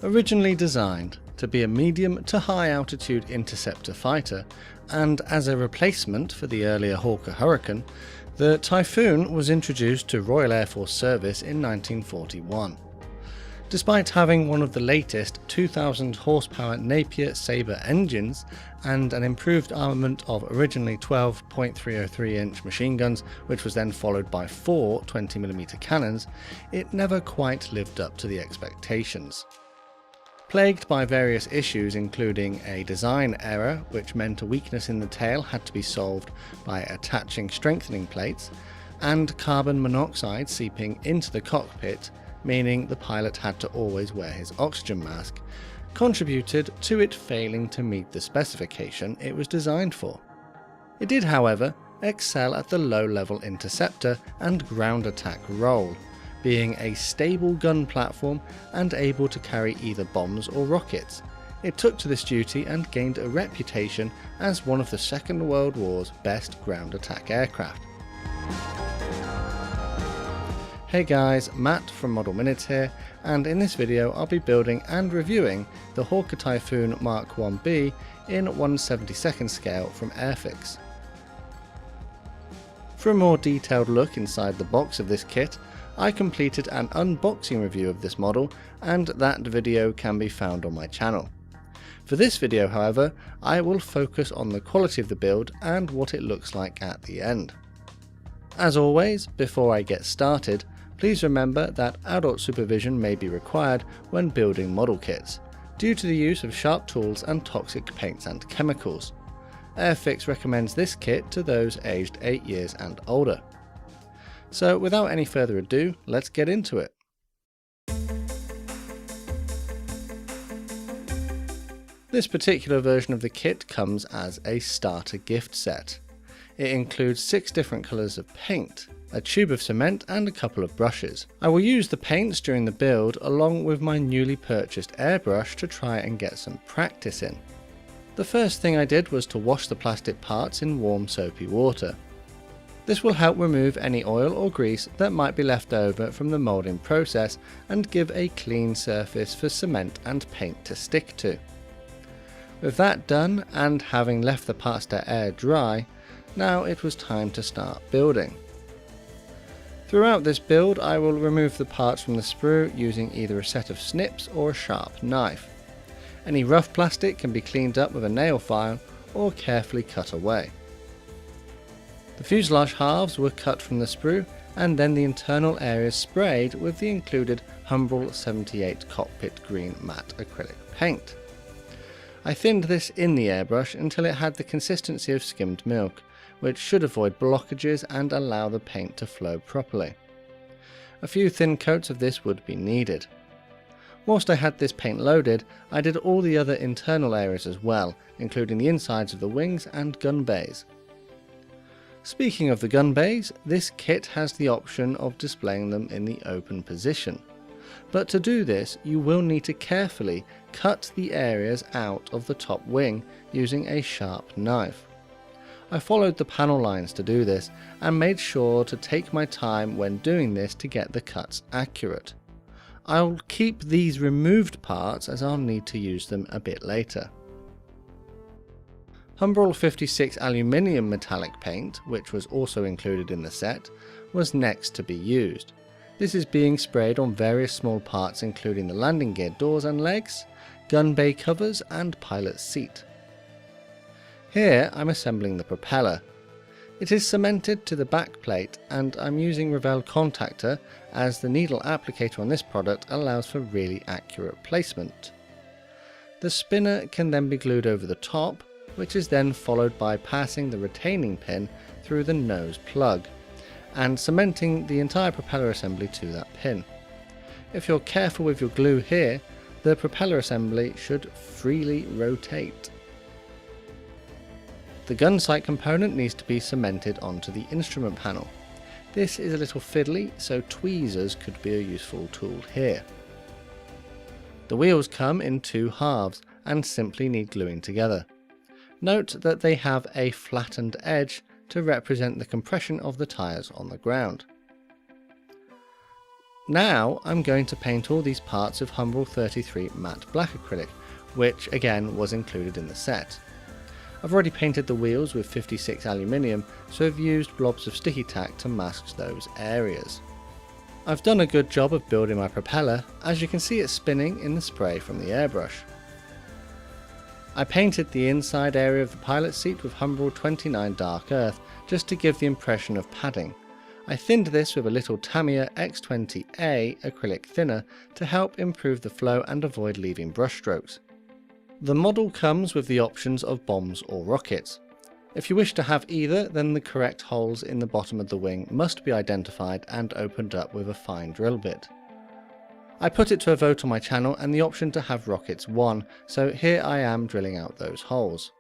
Originally designed to be a medium to high altitude interceptor fighter, and as a replacement for the earlier Hawker Hurricane, the Typhoon was introduced to Royal Air Force service in 1941. Despite having one of the latest 2,000 horsepower Napier Sabre engines and an improved armament of originally 12 .303 inch machine guns, which was then followed by 4 20mm cannons, it never quite lived up to the expectations. Plagued by various issues including a design error, which meant a weakness in the tail had to be solved by attaching strengthening plates, and carbon monoxide seeping into the cockpit, meaning the pilot had to always wear his oxygen mask, contributed to it failing to meet the specification it was designed for. It did, however, excel at the low-level interceptor and ground attack role, being a stable gun platform and able to carry either bombs or rockets. It took to this duty and gained a reputation as one of the Second World War's best ground attack aircraft. Hey guys, Matt from Model Minute here, and in this video I'll be building and reviewing the Hawker Typhoon Mark 1B in 1/72nd scale from Airfix. For a more detailed look inside the box of this kit, I completed an unboxing review of this model, and that video can be found on my channel. For this video, however, I will focus on the quality of the build and what it looks like at the end. As always, before I get started, please remember that adult supervision may be required when building model kits, due to the use of sharp tools and toxic paints and chemicals. Airfix recommends this kit to those aged 8 years and older. So without any further ado, let's get into it. This particular version of the kit comes as a starter gift set. It includes 6 different colours of paint, a tube of cement and a couple of brushes. I will use the paints during the build along with my newly purchased airbrush to try and get some practice in. The first thing I did was to wash the plastic parts in warm soapy water. This will help remove any oil or grease that might be left over from the moulding process and give a clean surface for cement and paint to stick to. With that done and having left the parts to air dry, now it was time to start building. Throughout this build I will remove the parts from the sprue using either a set of snips or a sharp knife. Any rough plastic can be cleaned up with a nail file or carefully cut away. The fuselage halves were cut from the sprue and then the internal areas sprayed with the included Humbrol 78 cockpit green matte acrylic paint. I thinned this in the airbrush until it had the consistency of skimmed milk, which should avoid blockages and allow the paint to flow properly. A few thin coats of this would be needed. Whilst I had this paint loaded, I did all the other internal areas as well, including the insides of the wings and gun bays. Speaking of the gun bays, this kit has the option of displaying them in the open position. But to do this, you will need to carefully cut the areas out of the top wing using a sharp knife. I followed the panel lines to do this and made sure to take my time when doing this to get the cuts accurate. I'll keep these removed parts as I'll need to use them a bit later. Humbrol 56 aluminium metallic paint, which was also included in the set, was next to be used. This is being sprayed on various small parts including the landing gear doors and legs, gun bay covers and pilot's seat. Here I'm assembling the propeller. It is cemented to the back plate and I'm using Revell contactor as the needle applicator on this product allows for really accurate placement. The spinner can then be glued over the top, which is then followed by passing the retaining pin through the nose plug and cementing the entire propeller assembly to that pin. If you're careful with your glue here, the propeller assembly should freely rotate. The gun sight component needs to be cemented onto the instrument panel. This is a little fiddly, so tweezers could be a useful tool here. The wheels come in 2 halves and simply need gluing together. Note that they have a flattened edge to represent the compression of the tyres on the ground. Now I'm going to paint all these parts with Humbrol 33 matte black acrylic, which again was included in the set. I've already painted the wheels with 56 aluminium, so I've used blobs of sticky tack to mask those areas. I've done a good job of building my propeller, as you can see it spinning in the spray from the airbrush. I painted the inside area of the pilot seat with Humbrol 29 Dark Earth, just to give the impression of padding. I thinned this with a little Tamiya X20A acrylic thinner to help improve the flow and avoid leaving brush strokes. The model comes with the options of bombs or rockets. If you wish to have either, then the correct holes in the bottom of the wing must be identified and opened up with a fine drill bit. I put it to a vote on my channel and the option to have rockets won, so here I am drilling out those holes.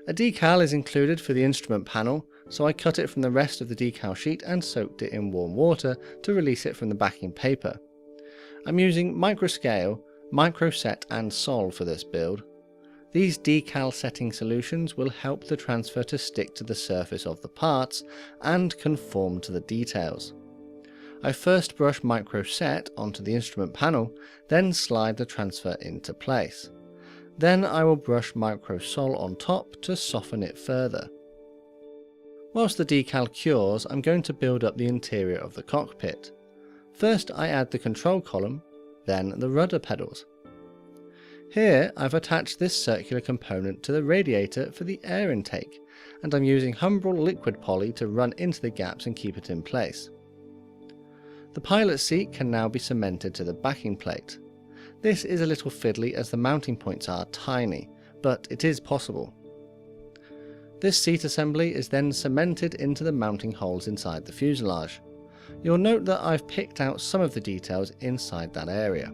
A decal is included for the instrument panel, so I cut it from the rest of the decal sheet and soaked it in warm water to release it from the backing paper. I'm using microscale, microset and sol for this build. These decal setting solutions will help the transfer to stick to the surface of the parts and conform to the details. I first brush microset onto the instrument panel, then slide the transfer into place. Then I will brush microsol on top to soften it further. Whilst the decal cures, I'm going to build up the interior of the cockpit. First I add the control column, then the rudder pedals. Here I've attached this circular component to the radiator for the air intake, and I'm using Humbrol liquid poly to run into the gaps and keep it in place. The pilot seat can now be cemented to the backing plate. This is a little fiddly as the mounting points are tiny, but it is possible. This seat assembly is then cemented into the mounting holes inside the fuselage. You'll note that I've picked out some of the details inside that area.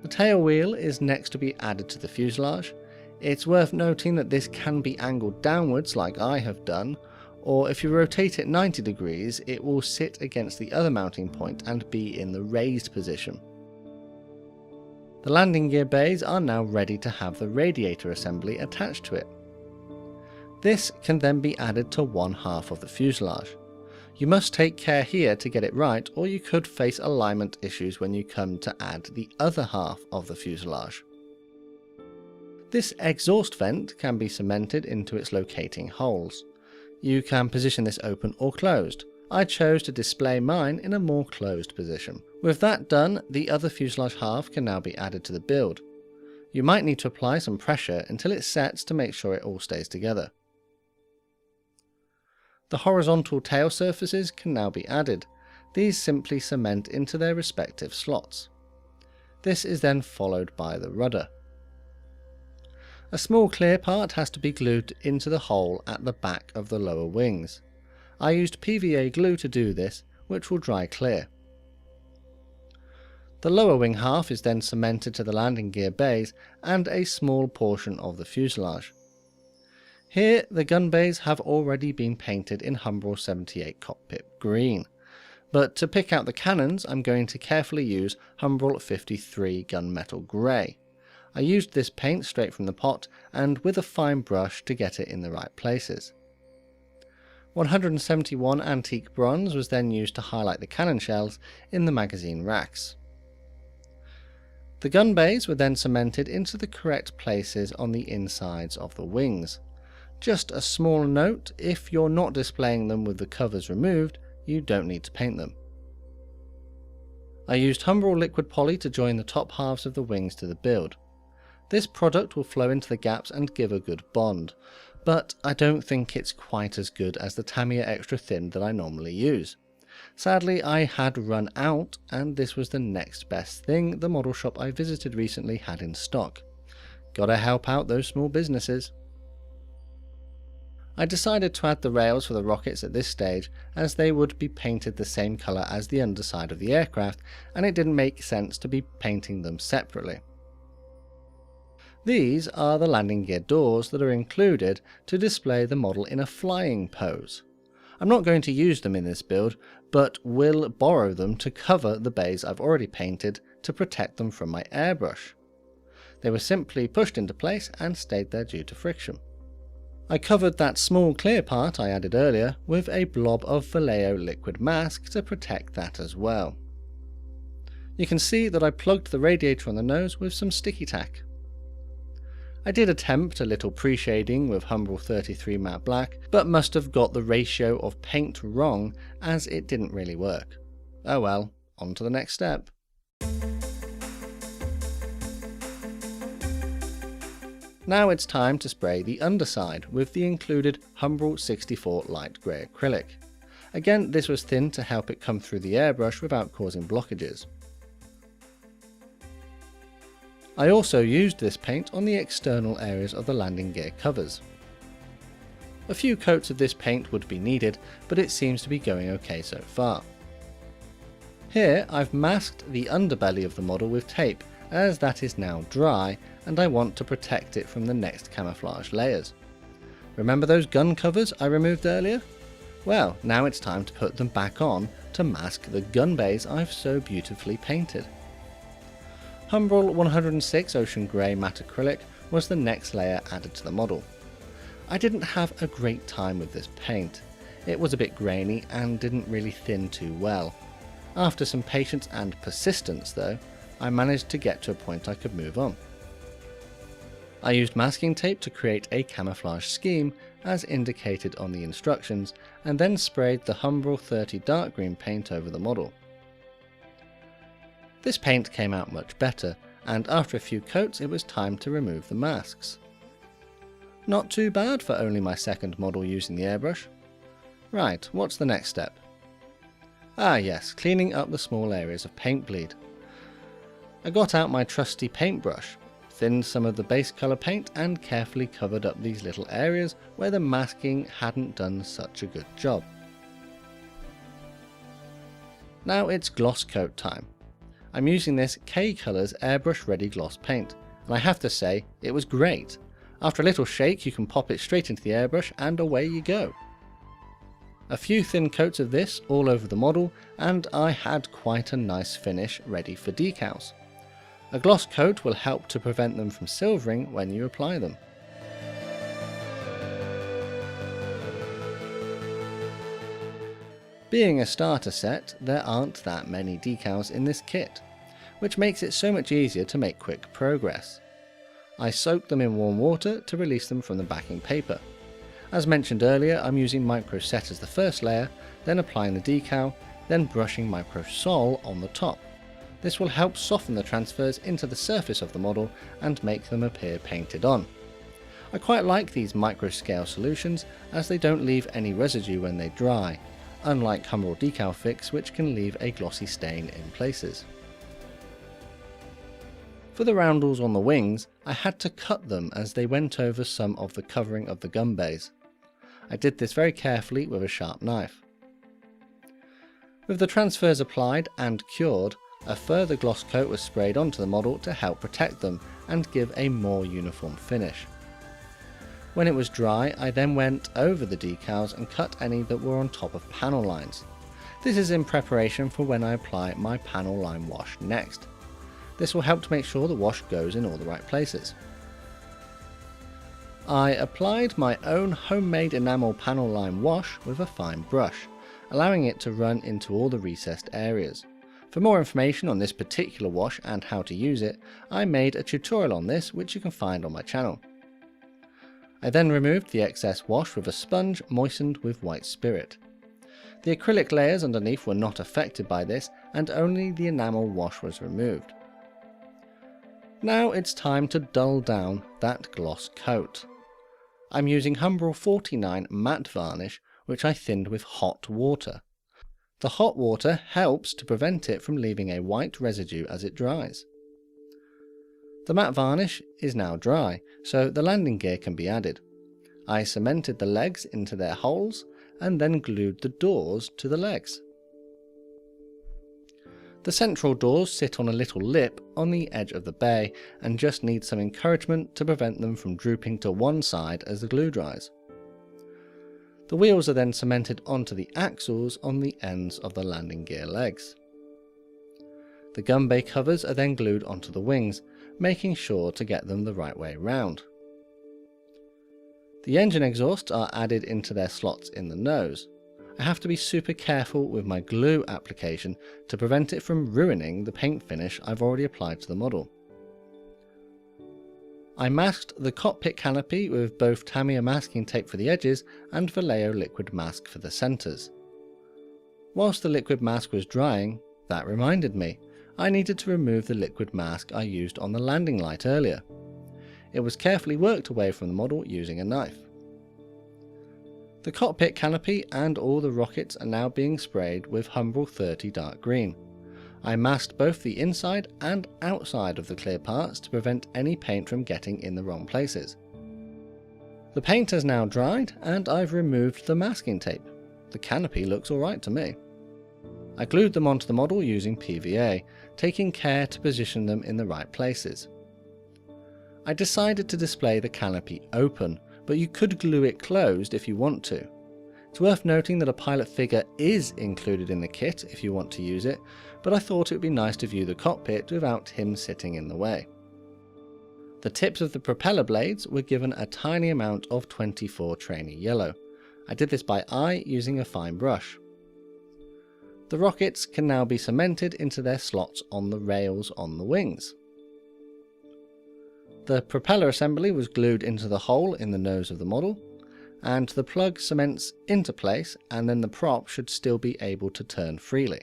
The tail wheel is next to be added to the fuselage. It's worth noting that this can be angled downwards like I have done, or if you rotate it 90 degrees it will sit against the other mounting point and be in the raised position. The landing gear bays are now ready to have the radiator assembly attached to it. This can then be added to one half of the fuselage. You must take care here to get it right, or you could face alignment issues when you come to add the other half of the fuselage. This exhaust vent can be cemented into its locating holes. You can position this open or closed. I chose to display mine in a more closed position. With that done, the other fuselage half can now be added to the build. You might need to apply some pressure until it sets to make sure it all stays together. The horizontal tail surfaces can now be added. These simply cement into their respective slots. This is then followed by the rudder. A small clear part has to be glued into the hole at the back of the lower wings. I used PVA glue to do this, which will dry clear. The lower wing half is then cemented to the landing gear bays and a small portion of the fuselage. Here the gun bays have already been painted in Humbrol 78 cockpit green, but to pick out the cannons I'm going to carefully use Humbrol 53 gunmetal grey. I used this paint straight from the pot and with a fine brush to get it in the right places. 171 antique bronze was then used to highlight the cannon shells in the magazine racks. The gun bays were then cemented into the correct places on the insides of the wings. Just a small note, if you're not displaying them with the covers removed, you don't need to paint them. I used Humbrol liquid poly to join the top halves of the wings to the build. This product will flow into the gaps and give a good bond, but I don't think it's quite as good as the Tamiya Extra Thin that I normally use. Sadly, I had run out, and this was the next best thing the model shop I visited recently had in stock. Gotta help out those small businesses. I decided to add the rails for the rockets at this stage, as they would be painted the same colour as the underside of the aircraft, and it didn't make sense to be painting them separately. These are the landing gear doors that are included to display the model in a flying pose. I'm not going to use them in this build, but will borrow them to cover the bays I've already painted to protect them from my airbrush. They were simply pushed into place and stayed there due to friction. I covered that small clear part I added earlier with a blob of Vallejo liquid mask to protect that as well. You can see that I plugged the radiator on the nose with some sticky tack. I did attempt a little pre-shading with Humbrol 33 matte black, but must have got the ratio of paint wrong as it didn't really work. Oh well, on to the next step. Now it's time to spray the underside with the included Humbrol 64 light grey acrylic. Again, this was thin to help it come through the airbrush without causing blockages. I also used this paint on the external areas of the landing gear covers. A few coats of this paint would be needed, but it seems to be going okay so far. Here I've masked the underbelly of the model with tape, as that is now dry and I want to protect it from the next camouflage layers. Remember those gun covers I removed earlier? Well, now it's time to put them back on to mask the gun bays I've so beautifully painted. Humbrol 106 Ocean Grey matte acrylic was the next layer added to the model. I didn't have a great time with this paint. It was a bit grainy and didn't really thin too well. After some patience and persistence though, I managed to get to a point I could move on. I used masking tape to create a camouflage scheme as indicated on the instructions, and then sprayed the Humbrol 30 dark green paint over the model. This paint came out much better, and after a few coats it was time to remove the masks. Not too bad for only my second model using the airbrush. Right, what's the next step? Ah yes, cleaning up the small areas of paint bleed. I got out my trusty paintbrush, thinned some of the base colour paint and carefully covered up these little areas where the masking hadn't done such a good job. Now it's gloss coat time. I'm using this K-Colors airbrush ready gloss paint, and I have to say, it was great. After a little shake you can pop it straight into the airbrush and away you go. A few thin coats of this all over the model and I had quite a nice finish ready for decals. A gloss coat will help to prevent them from silvering when you apply them. Being a starter set, there aren't that many decals in this kit, which makes it so much easier to make quick progress. I soak them in warm water to release them from the backing paper. As mentioned earlier, I'm using Micro Set as the first layer, then applying the decal, then brushing Micro Sol on the top. This will help soften the transfers into the surface of the model and make them appear painted on. I quite like these micro scale solutions as they don't leave any residue when they dry, unlike Humbrol Decal Fix which can leave a glossy stain in places. For the roundels on the wings, I had to cut them as they went over some of the covering of the gun bays. I did this very carefully with a sharp knife. With the transfers applied and cured, a further gloss coat was sprayed onto the model to help protect them and give a more uniform finish. When it was dry, I then went over the decals and cut any that were on top of panel lines. This is in preparation for when I apply my panel line wash next. This will help to make sure the wash goes in all the right places. I applied my own homemade enamel panel line wash with a fine brush, allowing it to run into all the recessed areas. For more information on this particular wash and how to use it, I made a tutorial on this which you can find on my channel. I then removed the excess wash with a sponge moistened with white spirit. The acrylic layers underneath were not affected by this and only the enamel wash was removed. Now it's time to dull down that gloss coat. I'm using Humbrol 49 matte varnish which I thinned with hot water. The hot water helps to prevent it from leaving a white residue as it dries. The matte varnish is now dry, so the landing gear can be added. I cemented the legs into their holes and then glued the doors to the legs. The central doors sit on a little lip on the edge of the bay and just need some encouragement to prevent them from drooping to one side as the glue dries. The wheels are then cemented onto the axles on the ends of the landing gear legs. The gun bay covers are then glued onto the wings, making sure to get them the right way round. The engine exhausts are added into their slots in the nose. I have to be super careful with my glue application to prevent it from ruining the paint finish I've already applied to the model. I masked the cockpit canopy with both Tamiya masking tape for the edges and Vallejo liquid mask for the centres. Whilst the liquid mask was drying, that reminded me, I needed to remove the liquid mask I used on the landing light earlier. It was carefully worked away from the model using a knife. The cockpit canopy and all the rockets are now being sprayed with Humbrol 30 dark green. I masked both the inside and outside of the clear parts to prevent any paint from getting in the wrong places. The paint has now dried and I've removed the masking tape. The canopy looks alright to me. I glued them onto the model using PVA, taking care to position them in the right places. I decided to display the canopy open, but you could glue it closed if you want to. It's worth noting that a pilot figure is included in the kit if you want to use it, but I thought it would be nice to view the cockpit without him sitting in the way. The tips of the propeller blades were given a tiny amount of 24 trainee yellow. I did this by eye using a fine brush. The rockets can now be cemented into their slots on the rails on the wings. The propeller assembly was glued into the hole in the nose of the model, and the plug cements into place, and then the prop should still be able to turn freely.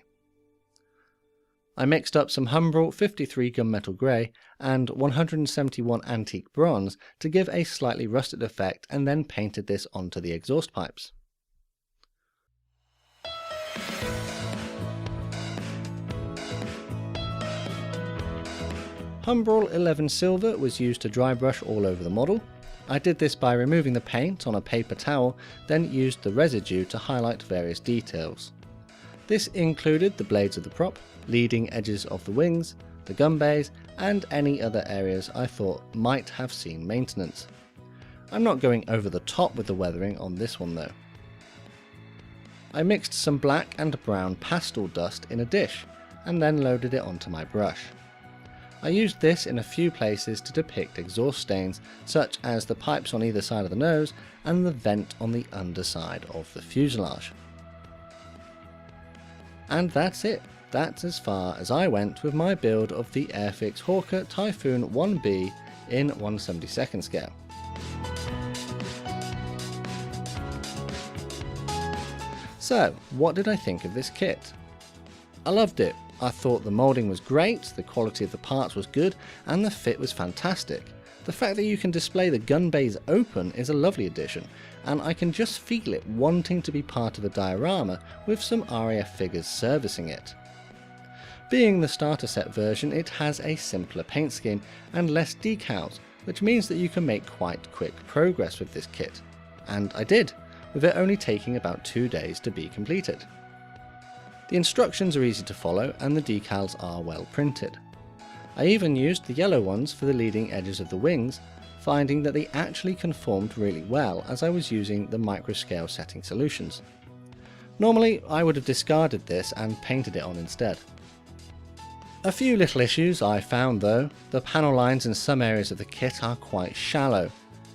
I mixed up some Humbrol 53 gunmetal grey and 171 antique bronze to give a slightly rusted effect, and then painted this onto the exhaust pipes. Humbrol 11 silver was used to dry brush all over the model. I did this by removing the paint on a paper towel, then used the residue to highlight various details. This included the blades of the prop, leading edges of the wings, the gun bays, and any other areas I thought might have seen maintenance. I'm not going over the top with the weathering on this one though. I mixed some black and brown pastel dust in a dish, and then loaded it onto my brush. I used this in a few places to depict exhaust stains, such as the pipes on either side of the nose and the vent on the underside of the fuselage. And that's it. That's as far as I went with my build of the Airfix Hawker Typhoon 1B in 1/72 scale. So, what did I think of this kit? I loved it. I thought the moulding was great, the quality of the parts was good, and the fit was fantastic. The fact that you can display the gun bays open is a lovely addition, and I can just feel it wanting to be part of a diorama with some RAF figures servicing it. Being the starter set version, it has a simpler paint scheme and less decals, which means that you can make quite quick progress with this kit. And I did, with it only taking about 2 days to be completed. The instructions are easy to follow and the decals are well printed. I even used the yellow ones for the leading edges of the wings, finding that they actually conformed really well as I was using the microscale setting solutions. Normally I would have discarded this and painted it on instead. A few little issues I found though. The panel lines in some areas of the kit are quite shallow.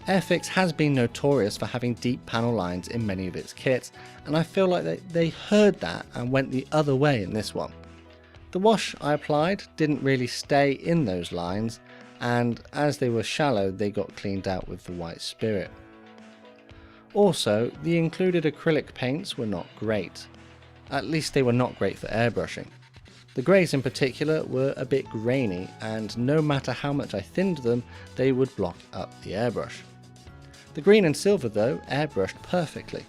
Airfix has been notorious for having deep panel lines in many of its kits, and I feel like they heard that and went the other way in this one. The wash I applied didn't really stay in those lines, and as they were shallow they got cleaned out with the white spirit. Also, the included acrylic paints were not great. At least they were not great for airbrushing. The greys in particular were a bit grainy, and no matter how much I thinned them, they would block up the airbrush. The green and silver though airbrushed perfectly.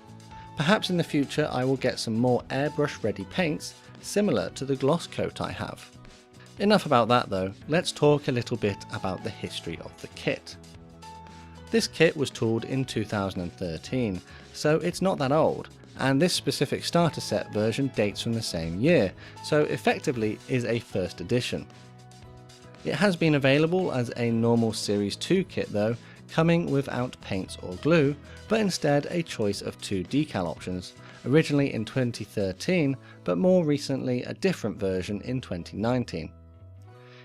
Perhaps in the future I will get some more airbrush ready paints similar to the gloss coat I have. Enough about that though, let's talk a little bit about the history of the kit. This kit was tooled in 2013, so it's not that old, and this specific starter set version dates from the same year, so effectively is a first edition. It has been available as a normal Series 2 kit though, coming without paints or glue, but instead a choice of 2 decal options, originally in 2013, but more recently a different version in 2019.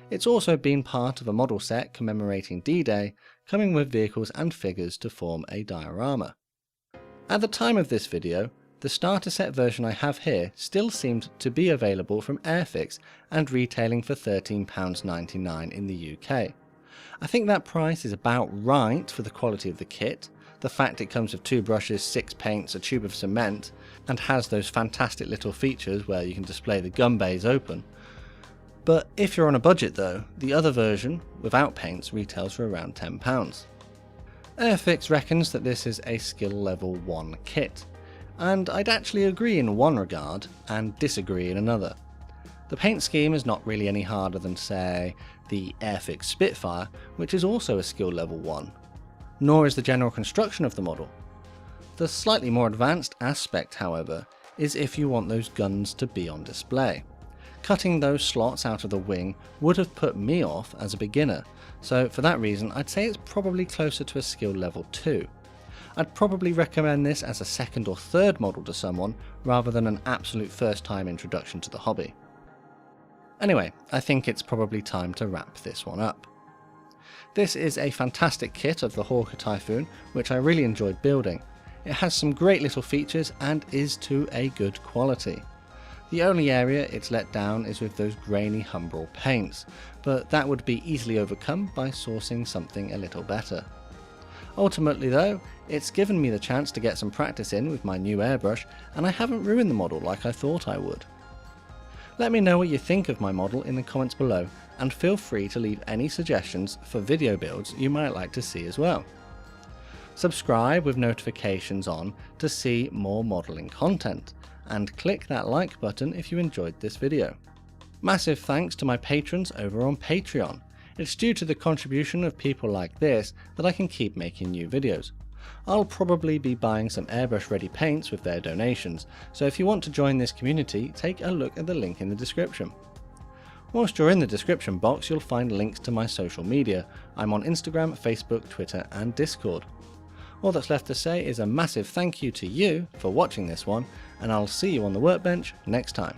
It's also been part of a model set commemorating D-Day, coming with vehicles and figures to form a diorama. At the time of this video, the starter set version I have here still seemed to be available from Airfix and retailing for £13.99 in the UK. I think that price is about right for the quality of the kit, the fact it comes with 2 brushes, 6 paints, a tube of cement, and has those fantastic little features where you can display the gun bays open. But if you're on a budget though, the other version, without paints, retails for around £10. Airfix reckons that this is a skill level 1 kit, and I'd actually agree in one regard and disagree in another. The paint scheme is not really any harder than, say, the Airfix Spitfire, which is also a skill level 1, nor is the general construction of the model. The slightly more advanced aspect, however, is if you want those guns to be on display. Cutting those slots out of the wing would have put me off as a beginner, so for that reason I'd say it's probably closer to a skill level 2. I'd probably recommend this as a second or third model to someone rather than an absolute first time introduction to the hobby. Anyway, I think it's probably time to wrap this one up. This is a fantastic kit of the Hawker Typhoon, which I really enjoyed building. It has some great little features and is to a good quality. The only area it's let down is with those grainy Humbrol paints, but that would be easily overcome by sourcing something a little better. Ultimately though, it's given me the chance to get some practice in with my new airbrush, and I haven't ruined the model like I thought I would. Let me know what you think of my model in the comments below, and feel free to leave any suggestions for video builds you might like to see as well. Subscribe with notifications on to see more modelling content, and click that like button if you enjoyed this video. Massive thanks to my patrons over on Patreon. It's due to the contribution of people like this that I can keep making new videos. I'll probably be buying some airbrush ready paints with their donations, so if you want to join this community, take a look at the link in the description. Whilst you're in the description box, you'll find links to my social media. I'm on Instagram, Facebook, Twitter and Discord. All that's left to say is a massive thank you to you for watching this one, and I'll see you on the workbench next time.